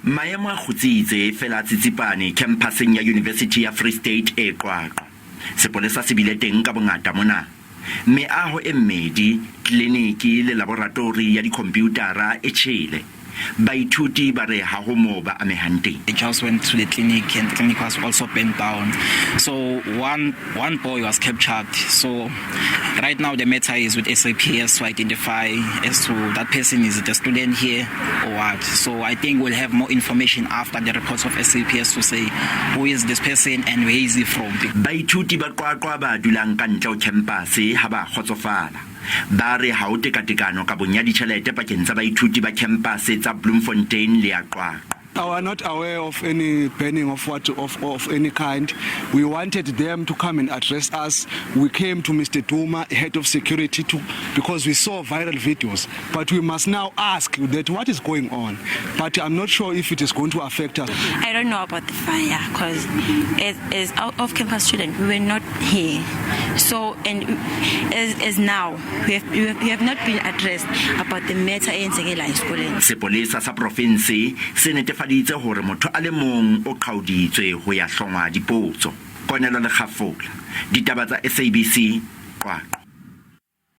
Maemo a kgutsitse fela tsitsipane khempaseng ya Unibesithi ya Free State e Qwaqwa. Sepolesa se bile teng ka bongata mona. Meaho e mmedi, kliniki le laboratori ya dikhomputara e tjhele. Baithuti ba re ha ho mo ba amehang teng. I just went to the clinic and the clinic was also bent down. So one boy was captured. So right now the matter is with SABC to identify as to that person is the student here or what. So I think we'll have more information after the reports of SABC to say who is this person and where is he from. Baithuti ba Qwaqwa ba dulang ka ntle ho khempase ha ba kgotsofala. Ba re ha o tekatekano ka bonya ditjhelete pakeng tsa baithuti ba khempase tsa Bloemfontein le ya Qwaqwa. We are not aware of any banning of any kind. We wanted them to come and address us. We came to Mr. Duma, head of security, because we saw viral videos. But we must now ask that what is going on. But I'm not sure if it is going to affect us. I don't know about the fire because as off-campus student, we were not here. So, and as now, we have not been addressed about the matter in school. Sepolesa sa province se netefaditse hore motho a le mong o qhauditswe ho ya hlongwa dipotso. Konelo le Kgafola, Ditaba tsa SABC, Qwaqwa.